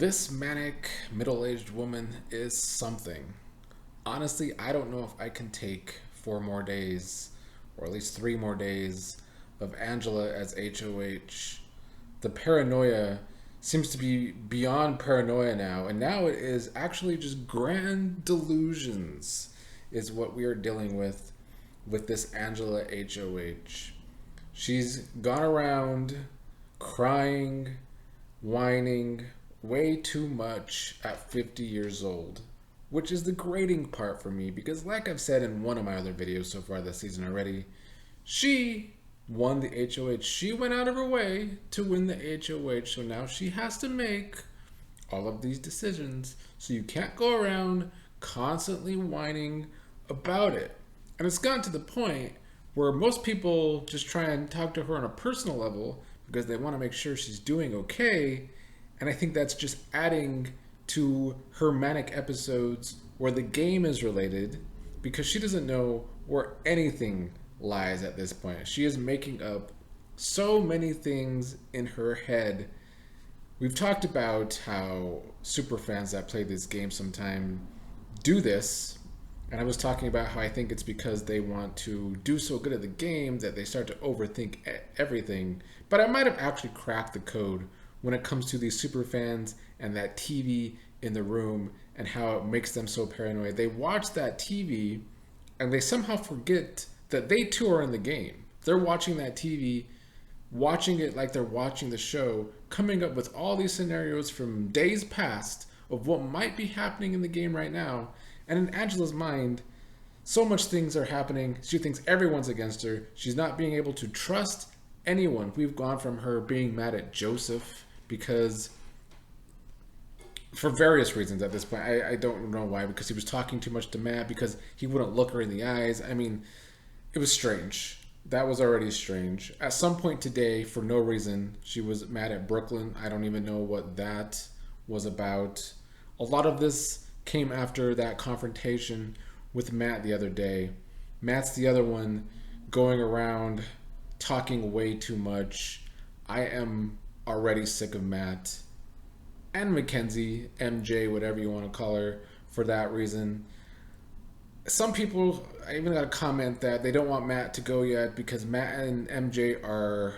This manic middle-aged woman is something. Honestly, I don't know if I can take 4 more days, or at least 3 more days, of Angela as HOH. The paranoia seems to be beyond paranoia now, and now it is actually just grand delusions, is what we are dealing with this Angela HOH. She's gone around crying, whining way too much at 50 years old, which is the grating part for me because, like I've said in one of my other videos so far this season already, she won the HOH. She went out of her way to win the HOH, so now she has to make all of these decisions. So you can't go around constantly whining about it. And it's gotten to the point where most people just try and talk to her on a personal level because they want to make sure she's doing okay. And I think that's just adding to her manic episodes where the game is related because she doesn't know where anything lies at this point. She is making up so many things in her head. We've talked about how super fans that play this game sometime do this. And I was talking about how I think it's because they want to do so good at the game that they start to overthink everything. But I might have actually cracked the code when it comes to these super fans and that TV in the room and how it makes them so paranoid. They watch that TV and they somehow forget that they too are in the game. They're watching that TV, watching it like they're watching the show, coming up with all these scenarios from days past of what might be happening in the game right now. And in Angela's mind, so much things are happening. She thinks everyone's against her. She's not being able to trust anyone. We've gone from her being mad at Joseph because, for various reasons at this point, I don't know why, because he was talking too much to Matt, because he wouldn't look her in the eyes. I mean, it was strange. That was already strange. At some point today, for no reason, she was mad at Brooklyn. I don't even know what that was about. A lot of this came after that confrontation with Matt the other day. Matt's the other one going around talking way too much. I am already sick of Matt and Mackenzie, MJ, whatever you want to call her, for that reason. Some people, I even got a comment that they don't want Matt to go yet because Matt and MJ are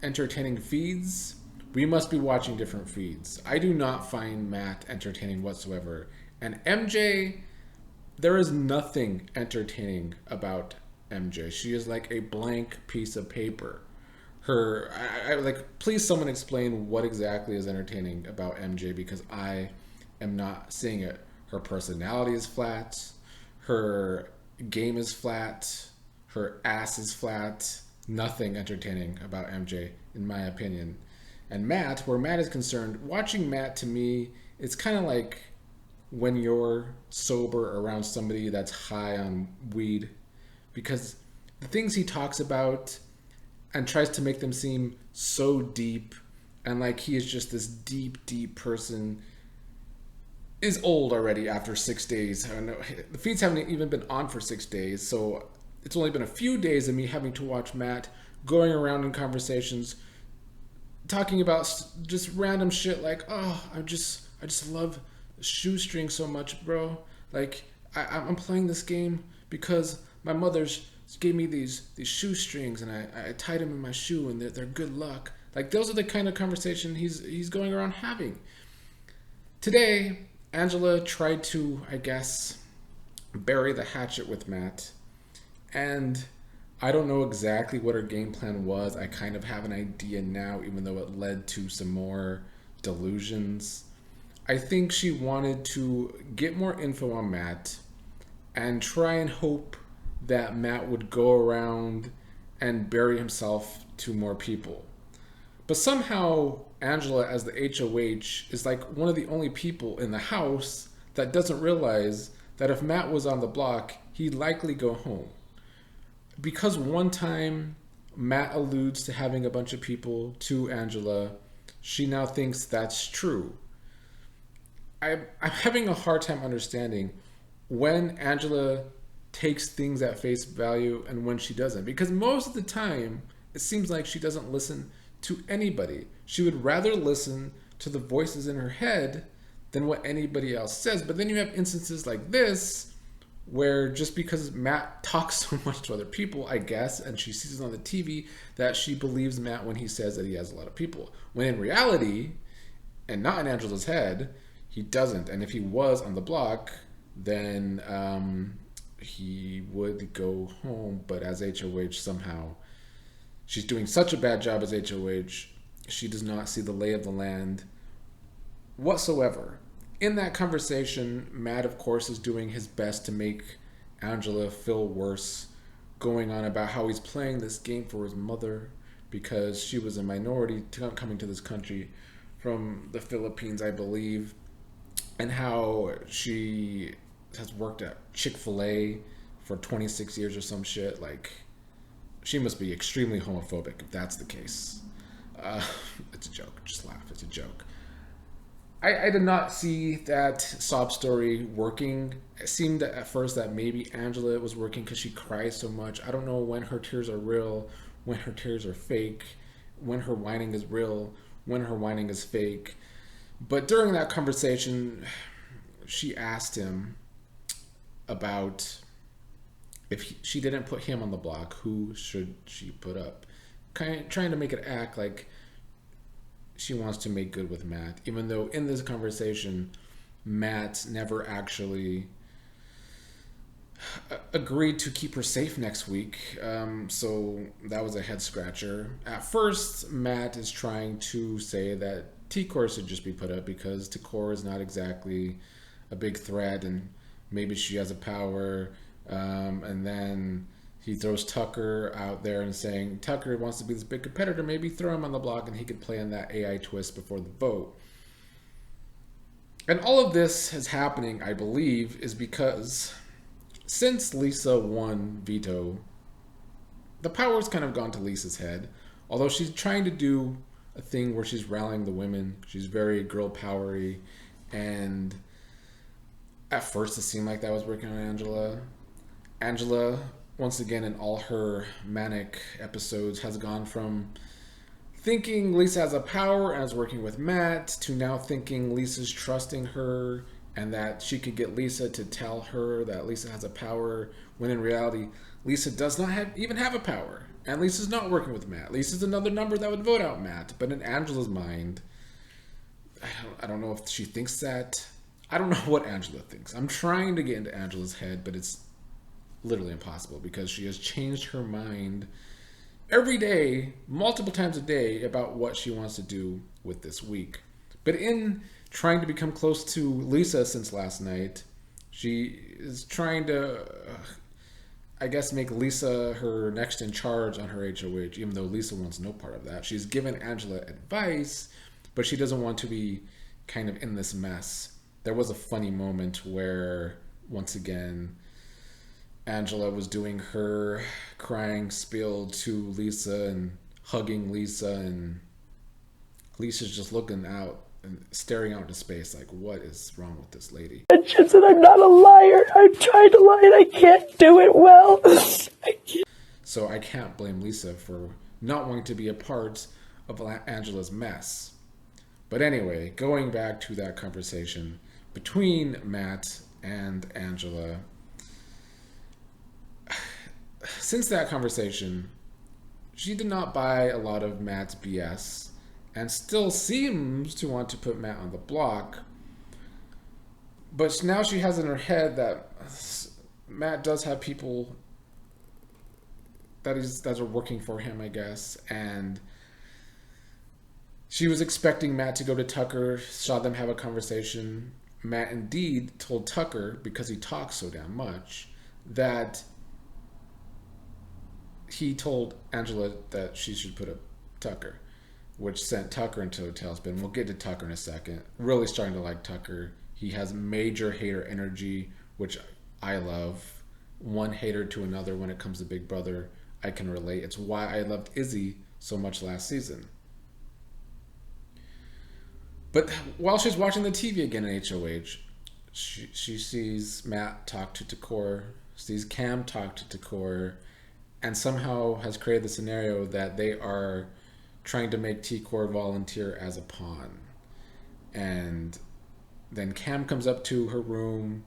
entertaining feeds. We must be watching different feeds. I do not find Matt entertaining whatsoever. And MJ, there is nothing entertaining about MJ. She is like a blank piece of paper. Please someone explain what exactly is entertaining about MJ because I am not seeing it. Her personality is flat. Her game is flat. Her ass is flat. Nothing entertaining about MJ, in my opinion. And Matt, where Matt is concerned, watching Matt to me, it's kind of like when you're sober around somebody that's high on weed, because the things he talks about and tries to make them seem so deep and like he is just this deep person is old already after 6 days. I don't know, the feeds haven't even been on for 6 days, so it's only been a few days of me having to watch Matt going around in conversations talking about just random shit like, oh, I just love shoestring so much, bro. Like I'm playing this game because my mother's gave me these shoestrings and I tied them in my shoe and they're good luck. Like those are the kind of conversation he's going around having. Today, Angela tried to, I guess, bury the hatchet with Matt, and I don't know exactly what her game plan was. I kind of have an idea now, even though it led to some more delusions. I think she wanted to get more info on Matt and try and hope that Matt would go around and bury himself to more people. But somehow Angela, as the HOH, is like one of the only people in the house that doesn't realize that if Matt was on the block, he'd likely go home. Because one time Matt alludes to having a bunch of people to Angela, she now thinks that's true. I'm having a hard time understanding when Angela takes things at face value and when she doesn't. Because most of the time, it seems like she doesn't listen to anybody. She would rather listen to the voices in her head than what anybody else says. But then you have instances like this where just because Matt talks so much to other people, I guess, and she sees it on the TV, that she believes Matt when he says that he has a lot of people. When in reality, and not in Angela's head, he doesn't. And if he was on the block, then he would go home. But as HOH, somehow, she's doing such a bad job as HOH, she does not see the lay of the land whatsoever. In that conversation, Matt, of course, is doing his best to make Angela feel worse, going on about how he's playing this game for his mother because she was a minority coming to this country from the Philippines, I believe, and how she has worked at Chick-fil-A for 26 years or some shit. Like, she must be extremely homophobic if that's the case. It's a joke. Just laugh. It's a joke. I did not see that sob story working. It seemed at first that maybe Angela was working because she cries so much. I don't know when her tears are real, when her tears are fake, when her whining is real, when her whining is fake. But during that conversation, she asked him about if she didn't put him on the block, who should she put up? Kind of trying to make it act like she wants to make good with Matt, even though in this conversation, Matt never actually agreed to keep her safe next week. So that was a head scratcher. At first, Matt is trying to say that T-Core should just be put up because T-Core is not exactly a big threat and maybe she has a power. And then he throws Tucker out there and saying, Tucker wants to be this big competitor, maybe throw him on the block and he could play in that AI twist before the vote. And all of this is happening, I believe, is because since Lisa won veto, the power's kind of gone to Lisa's head. Although she's trying to do a thing where she's rallying the women. She's very girl powery. And at first it seemed like that was working on Angela. Angela, once again, in all her manic episodes, has gone from thinking Lisa has a power and is working with Matt to now thinking Lisa's trusting her and that she could get Lisa to tell her that Lisa has a power, when in reality, Lisa does not even have a power. And Lisa's not working with Matt. Lisa's another number that would vote out Matt. But in Angela's mind, I don't know if she thinks that. I don't know what Angela thinks. I'm trying to get into Angela's head, but it's literally impossible because she has changed her mind every day, multiple times a day, about what she wants to do with this week. But in trying to become close to Lisa since last night, she is trying to, I guess, make Lisa her next in charge on her HOH, even though Lisa wants no part of that. She's given Angela advice, but she doesn't want to be kind of in this mess. There was a funny moment where, once again, Angela was doing her crying spiel to Lisa and hugging Lisa, and Lisa's just looking out and staring out into space like, what is wrong with this lady? She said, I'm not a liar. I'm trying to lie and I can't do it well. So I can't blame Lisa for not wanting to be a part of Angela's mess. But anyway, going back to that conversation between Matt and Angela, since that conversation, she did not buy a lot of Matt's BS and still seems to want to put Matt on the block. But now she has in her head that Matt does have people that are working for him, I guess. And she was expecting Matt to go to Tucker, saw them have a conversation. Matt indeed told Tucker, because he talks so damn much, that he told Angela that she should put up Tucker, which sent Tucker into a tailspin. We'll get to Tucker in a second. Really starting to like Tucker. He has major hater energy, which I love. One hater to another when it comes to Big Brother. I can relate. It's why I loved Izzy so much last season. But while she's watching the TV again in HOH, she sees Matt talk to Takor, sees Cam talk to Takor, and somehow has created the scenario that they are trying to make T-Core volunteer as a pawn. And then Cam comes up to her room,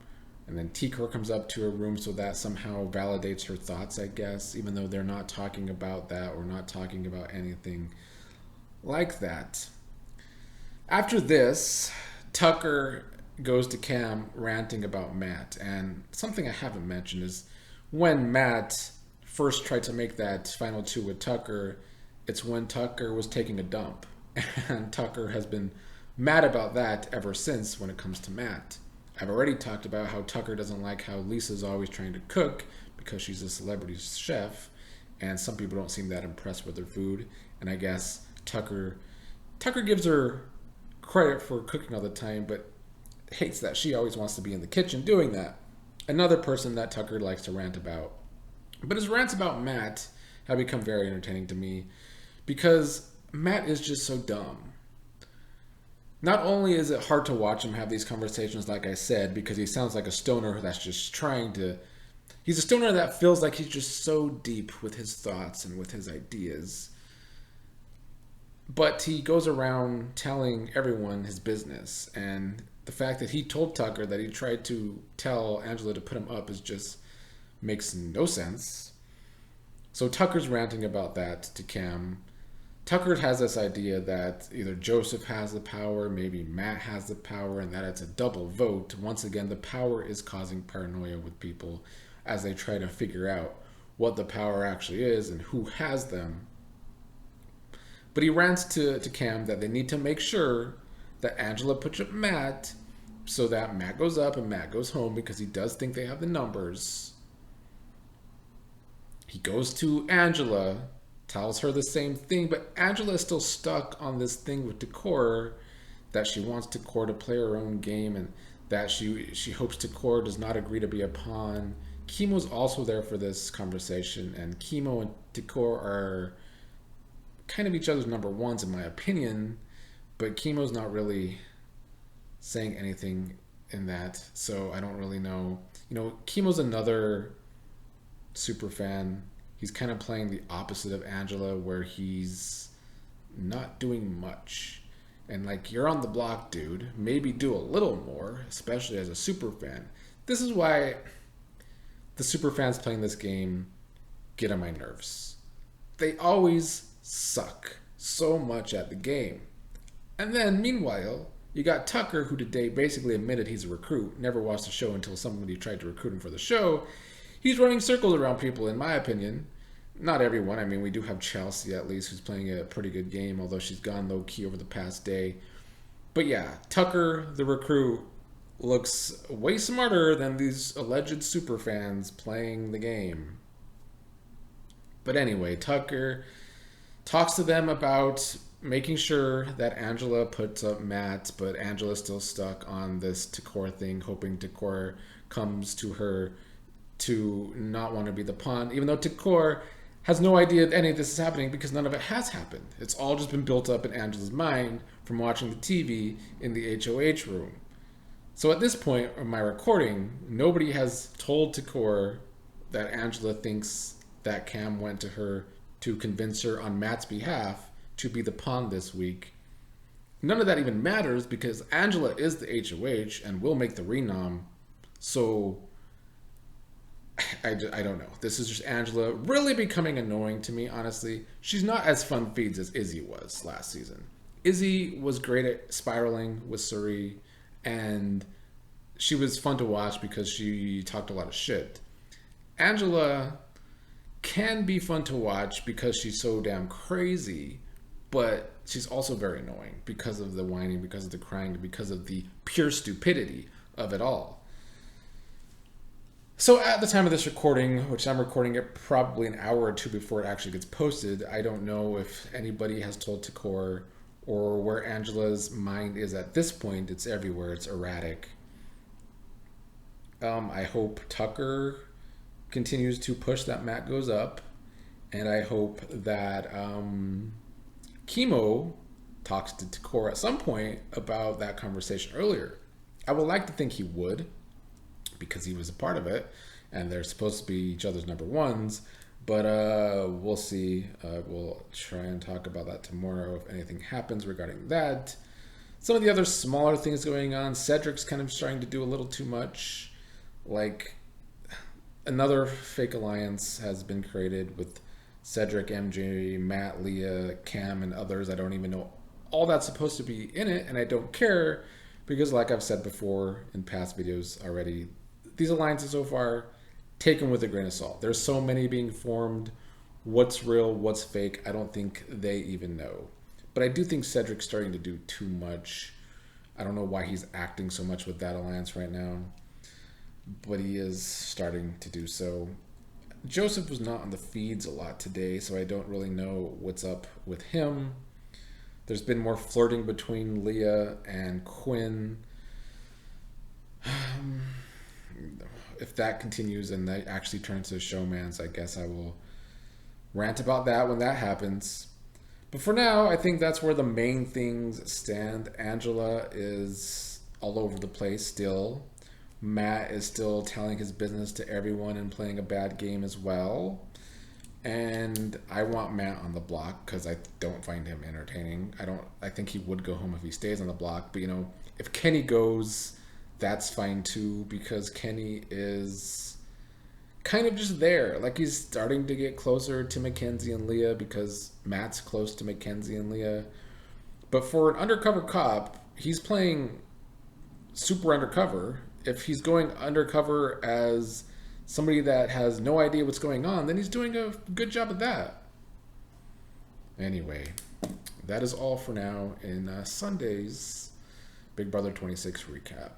and then Tikor comes up to her room, so that somehow validates her thoughts, I guess, even though they're not talking about that or not talking about anything like that. After this, Tucker goes to Cam ranting about Matt. And something I haven't mentioned is when Matt first tried to make that final two with Tucker, it's when Tucker was taking a dump. And Tucker has been mad about that ever since when it comes to Matt. I've already talked about how Tucker doesn't like how Lisa's always trying to cook because she's a celebrity chef, and some people don't seem that impressed with her food. And I guess Tucker gives her credit for cooking all the time, but hates that she always wants to be in the kitchen doing that. Another person that Tucker likes to rant about. But his rants about Matt have become very entertaining to me because Matt is just so dumb. Not only is it hard to watch him have these conversations, like I said, because he sounds like a stoner that's just trying to... He's a stoner that feels like he's just so deep with his thoughts and with his ideas. But he goes around telling everyone his business. And the fact that he told Tucker that he tried to tell Angela to put him up is just makes no sense. So Tucker's ranting about that to Cam. Tucker has this idea that either Joseph has the power, maybe Matt has the power, and that it's a double vote. Once again, the power is causing paranoia with people as they try to figure out what the power actually is and who has them. But he rants to Cam that they need to make sure that Angela puts up Matt so that Matt goes up and Matt goes home because he does think they have the numbers. He goes to Angela, tells her the same thing, but Angela is still stuck on this thing with Tikor that she wants Tikor to play her own game and that she hopes Tikor does not agree to be a pawn. Chemo's also there for this conversation, and Chemo and Tikor are kind of each other's number ones in my opinion, but Chemo's not really saying anything in that, so I don't really know. You know, Chemo's another super fan. He's kind of playing the opposite of Angela, where he's not doing much. And like, you're on the block, dude. Maybe do a little more, especially as a super fan. This is why the super fans playing this game get on my nerves. They always suck so much at the game. And then, meanwhile, you got Tucker, who today basically admitted he's a recruit, never watched the show until somebody tried to recruit him for the show. He's running circles around people, in my opinion. Not everyone. I mean, we do have Chelsea, at least, who's playing a pretty good game, although she's gone low-key over the past day. But yeah, Tucker, the recruit, looks way smarter than these alleged super fans playing the game. But anyway, Tucker talks to them about making sure that Angela puts up Matt, but Angela's still stuck on this Tikor thing, hoping Tikor comes to her to not want to be the pawn, even though Tikor has no idea that any of this is happening because none of it has happened. It's all just been built up in Angela's mind from watching the TV in the HOH room. So at this point of my recording, nobody has told Tikor that Angela thinks that Cam went to her to convince her on Matt's behalf to be the pawn this week. None of that even matters because Angela is the HOH and will make the renom. So I don't know. This is just Angela really becoming annoying to me, honestly. She's not as fun feeds as Izzy was last season. Izzy was great at spiraling with Suri, and she was fun to watch because she talked a lot of shit. Angela can be fun to watch because she's so damn crazy, but she's also very annoying because of the whining, because of the crying, because of the pure stupidity of it all. So at the time of this recording, which I'm recording it probably an hour or two before it actually gets posted, I don't know if anybody has told Tikor or where Angela's mind is at this point. It's everywhere. It's erratic. I hope Tucker continues to push that Matt goes up, and I hope that Chemo talks to Tikor at some point about that conversation earlier. I would like to think he would, because he was a part of it, and they're supposed to be each other's number ones, but we'll see. We'll try and talk about that tomorrow if anything happens regarding that. Some of the other smaller things going on, Cedric's kind of starting to do a little too much. Like, another fake alliance has been created with Cedric, MJ, Matt, Leah, Cam, and others. I don't even know all that's supposed to be in it, and I don't care because, like I've said before in past videos already, these alliances so far, take them with a grain of salt. There's so many being formed. What's real, what's fake, I don't think they even know. But I do think Cedric's starting to do too much. I don't know why he's acting so much with that alliance right now, but he is starting to do so. Joseph was not on the feeds a lot today, so I don't really know what's up with him. There's been more flirting between Leah and Quinn. If that continues and that actually turns to showmance, I guess I will rant about that when that happens. But for now, I think that's where the main things stand. Angela is all over the place still. Matt is still telling his business to everyone and playing a bad game as well. And I want Matt on the block because I don't find him entertaining. I think he would go home if he stays on the block. But, if Kenny goes, that's fine too, because Kenny is kind of just there. Like, he's starting to get closer to Mackenzie and Leah because Matt's close to Mackenzie and Leah. But for an undercover cop, he's playing super undercover. If he's going undercover as somebody that has no idea what's going on, then he's doing a good job of that. Anyway, that is all for now in Sunday's Big Brother 26 recap.